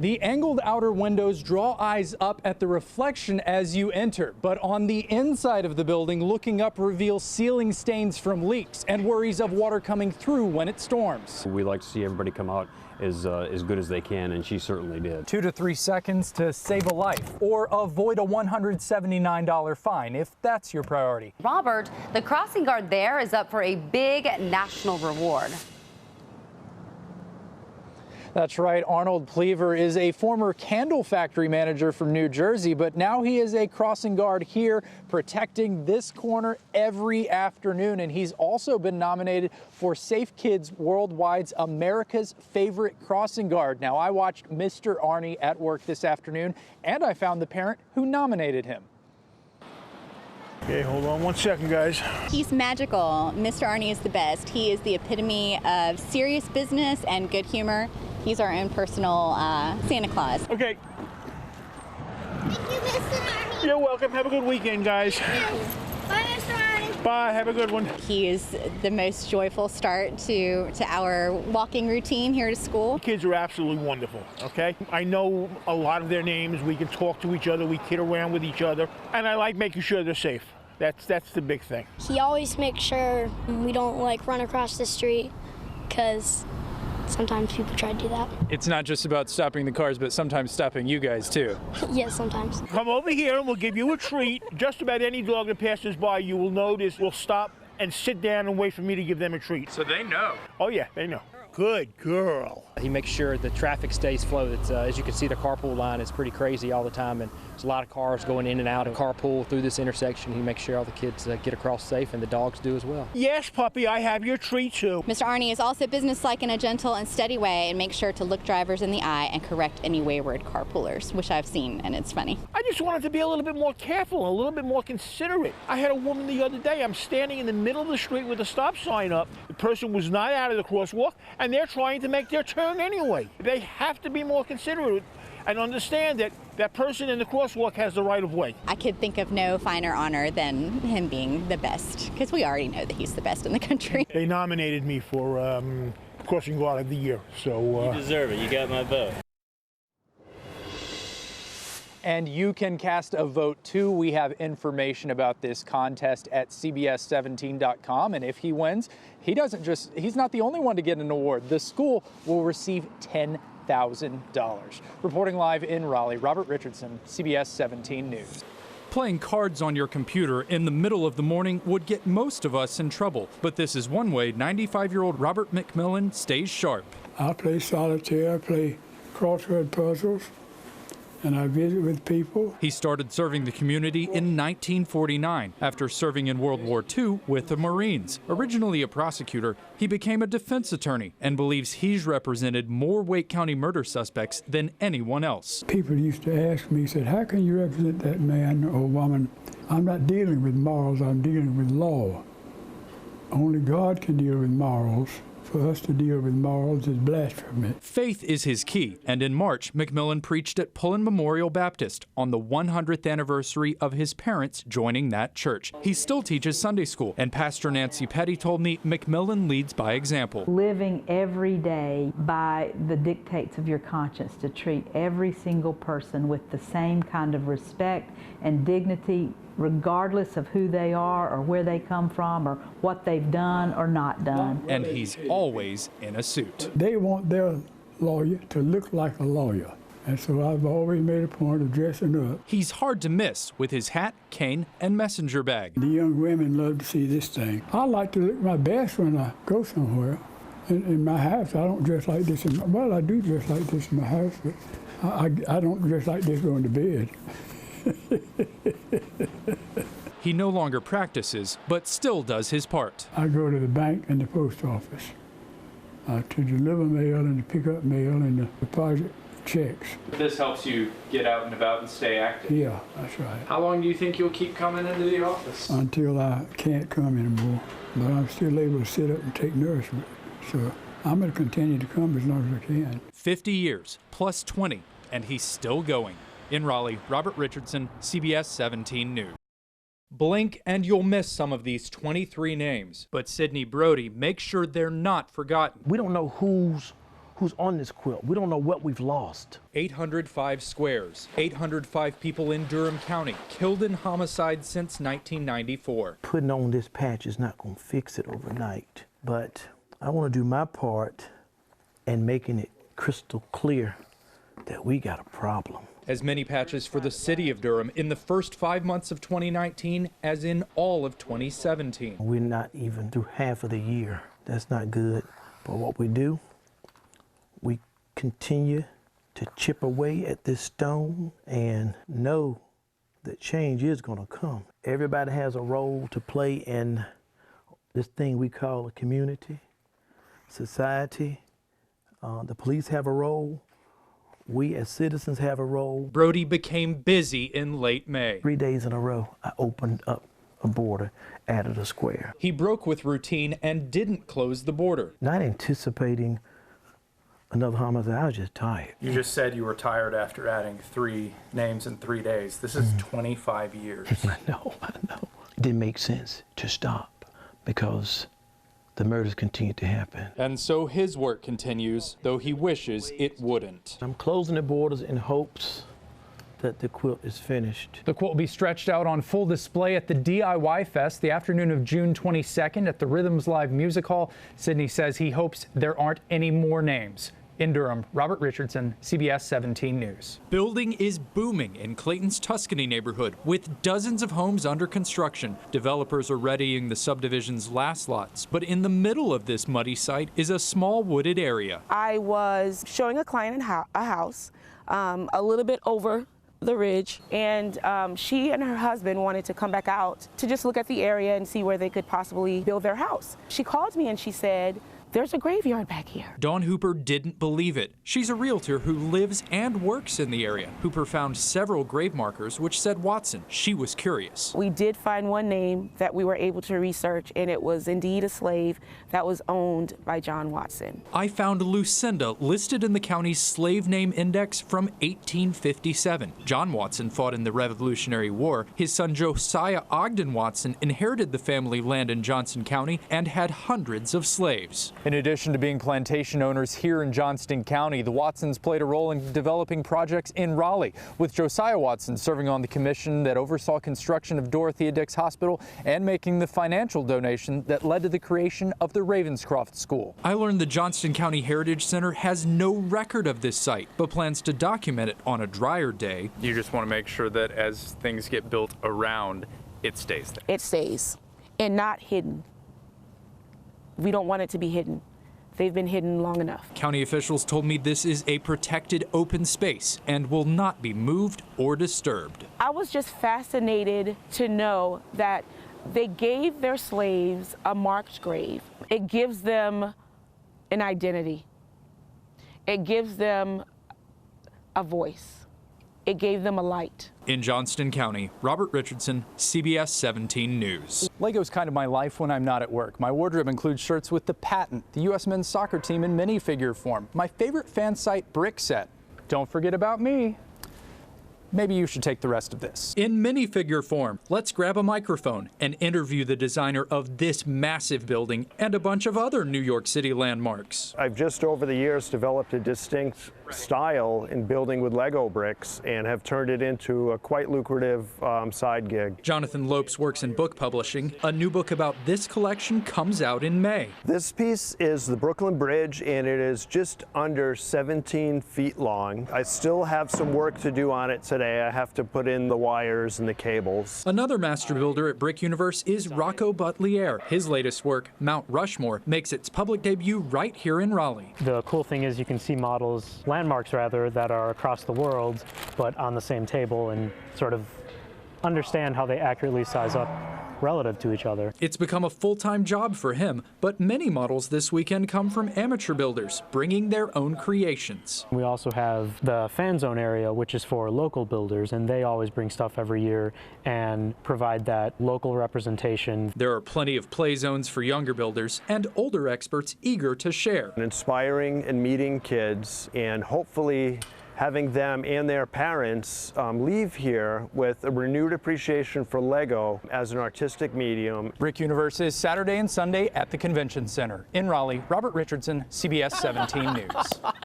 The angled outer windows draw eyes up at the reflection as you enter, but on the inside of the building, looking up reveals ceiling stains from leaks and worries of water coming through when it storms. We like to see everybody come out as good as they can, and she certainly did. 2 to 3 seconds to save a life or avoid a $179 fine if that's your priority. Robert, the crossing guard there is up for a big national reward. That's right. Arnold Pleaver is a former candle factory manager from New Jersey, but now he is a crossing guard here protecting this corner every afternoon. And he's also been nominated for Safe Kids Worldwide's America's Favorite Crossing Guard. Now, I watched Mr. Arnie at work this afternoon, and I found the parent who nominated him. Okay, hold on 1 second, guys. He's magical. Mr. Arnie is the best. He is the epitome of serious business and good humor. He's our own personal Santa Claus. Okay. Thank you, Mr. Arnie. You're welcome. Have a good weekend, guys. Bye, Mr. Arnie. Bye. Have a good one. He is the most joyful start to our walking routine here to school. The kids are absolutely wonderful, okay? I know a lot of their names. We can talk to each other. We kid around with each other. And I like making sure they're safe. That's the big thing. He always makes sure we don't run across the street because sometimes people try to do that. It's not just about stopping the cars, but sometimes stopping you guys too. Yes, sometimes. Come over here and we'll give you a treat. Just about any dog that passes by, you will notice, will stop and sit down and wait for me to give them a treat. So they know. Oh yeah, they know. Good girl. He makes sure the traffic stays flowed. As you can see, the carpool line is pretty crazy all the time, and there's a lot of cars going in and out of carpool through this intersection. He makes sure all the kids get across safe, and the dogs do as well. Yes, puppy, I have your treat too. Mr. Arnie is also businesslike in a gentle and steady way and makes sure to look drivers in the eye and correct any wayward carpoolers, which I've seen, and it's funny. I just wanted to be a little bit more careful, a little bit more considerate. I had a woman the other day, I'm standing in the middle of the street with a stop sign up. The person was not out of the crosswalk, and they're trying to make their turn anyway. They have to be more considerate and understand that that person in the crosswalk has the right of way. I could think of no finer honor than him being the best, because we already know that he's the best in the country. They nominated me for Crossing Guard of the Year, so... You deserve it. You got my vote. And you can cast a vote too. We have information about this contest at CBS17.com. And if he wins, he's not the only one to get an award. The school will receive $10,000. Reporting live in Raleigh, Robert Richardson, CBS 17 News. Playing cards on your computer in the middle of the morning would get most of us in trouble. But this is one way 95-year-old Robert McMillan stays sharp. I play solitaire, I play crossword puzzles, and I visit with people. He started serving the community in 1949 after serving in World War II with the Marines. Originally a prosecutor, he became a defense attorney and believes he's represented more Wake County murder suspects than anyone else. People used to ask me, said, how can you represent that man or woman? I'm not dealing with morals, I'm dealing with law. Only God can deal with morals. For us to deal with morals is blasphemy. Faith is his key, and in March, McMillan preached at Pullen Memorial Baptist on the 100th anniversary of his parents joining that church. He still teaches Sunday school, and Pastor Nancy Petty told me McMillan leads by example. Living every day by the dictates of your conscience to treat every single person with the same kind of respect and dignity, regardless of who they are or where they come from or what they've done or not done. And he's always in a suit. They want their lawyer to look like a lawyer. And so I've always made a point of dressing up. He's hard to miss with his hat, cane, and messenger bag. The young women love to see this thing. I like to look my best when I go somewhere. In my house, I don't dress like this. Well, I do dress like this in my house, but I don't dress like this going to bed. He no longer practices, but still does his part. I go to the bank and the post office to deliver mail and to pick up mail and to deposit checks. This helps you get out and about and stay active. Yeah, that's right. How long do you think you'll keep coming into the office? Until I can't come anymore. But I'm still able to sit up and take nourishment. So I'm going to continue to come as long as I can. 50 years, plus 20, and he's still going. In Raleigh, Robert Richardson, CBS 17 News. Blink and you'll miss some of these 23 names, but Sidney Brody makes sure they're not forgotten. We don't know who's who's on this quilt. We don't know what we've lost. 805 squares, 805 people in Durham County killed in homicide since 1994. Putting on this patch is not going to fix it overnight, but I want to do my part in making it crystal clear that we got a problem. As many patches for the city of Durham in the first 5 months of 2019 as in all of 2017. We're not even through half of the year. That's not good. But what we do, we continue to chip away at this stone and know that change is going to come. Everybody has a role to play in this thing we call a community, society. The police have a role. We as citizens have a role. Brody became busy in late May. 3 days in a row, I opened up a border, added a square. He broke with routine and didn't close the border. Not anticipating another homicide, I was just tired. You just said you were tired after adding 3 names in 3 days. This is 25 years. I know. It didn't make sense to stop because the murders continue to happen. And so his work continues, though he wishes it wouldn't. I'm closing the borders in hopes that the quilt is finished. The quilt will be stretched out on full display at the DIY Fest the afternoon of June 22nd at the Rhythms Live Music Hall. Sidney says he hopes there aren't any more names. In Durham, Robert Richardson, CBS 17 News. Building is booming in Clayton's Tuscany neighborhood with dozens of homes under construction. Developers are readying the subdivision's last lots, but in the middle of this muddy site is a small wooded area. I was showing a client a house a little bit over the ridge, and she and her husband wanted to come back out to just look at the area and see where they could possibly build their house. She called me and she said, "There's a graveyard back here." Dawn Hooper didn't believe it. She's a realtor who lives and works in the area. Hooper found several grave markers which said Watson. She was curious. We did find one name that we were able to research, and it was indeed a slave that was owned by John Watson. I found Lucinda listed in the county's slave name index from 1857. John Watson fought in the Revolutionary War. His son Josiah Ogden Watson inherited the family land in Johnson County and had hundreds of slaves. In addition to being plantation owners here in Johnston County, the Watsons played a role in developing projects in Raleigh, with Josiah Watson serving on the commission that oversaw construction of Dorothea Dix Hospital and making the financial donation that led to the creation of the Ravenscroft School. I learned the Johnston County Heritage Center has no record of this site, but plans to document it on a drier day. You just want to make sure that as things get built around, it stays there. It stays, and not hidden. We don't want it to be hidden. They've been hidden long enough. County officials told me this is a protected open space and will not be moved or disturbed. I was just fascinated to know that they gave their slaves a marked grave. It gives them an identity. It gives them a voice. It gave them a light. In Johnston County, Robert Richardson, CBS 17 News. Lego's kind of my life when I'm not at work. My wardrobe includes shirts with the patent, the U.S. men's soccer team in minifigure form, my favorite fan site brick set. Don't forget about me. Maybe you should take the rest of this. In minifigure form, let's grab a microphone and interview the designer of this massive building and a bunch of other New York City landmarks. I've just over the years developed a distinct style in building with Lego bricks and have turned it into a quite lucrative side gig. Jonathan Lopes works in book publishing. A new book about this collection comes out in May. This piece is the Brooklyn Bridge, and it is just under 17 feet long. I still have some work to do on it today. I have to put in the wires and the cables. Another master builder at Brick Universe is Rocco Butlier. His latest work, Mount Rushmore, makes its public debut right here in Raleigh. The cool thing is you can see models, landmarks rather, that are across the world, but on the same table, and sort of understand how they accurately size up relative to each other. It's become a full-time job for him, but many models this weekend come from amateur builders, bringing their own creations. We also have the fan zone area, which is for local builders, and they always bring stuff every year and provide that local representation. There are plenty of play zones for younger builders and older experts eager to share. Inspiring and meeting kids and hopefully having them and their parents leave here with a renewed appreciation for Lego as an artistic medium. Brick Universe is Saturday and Sunday at the Convention Center. In Raleigh, Robert Richardson, CBS 17 News.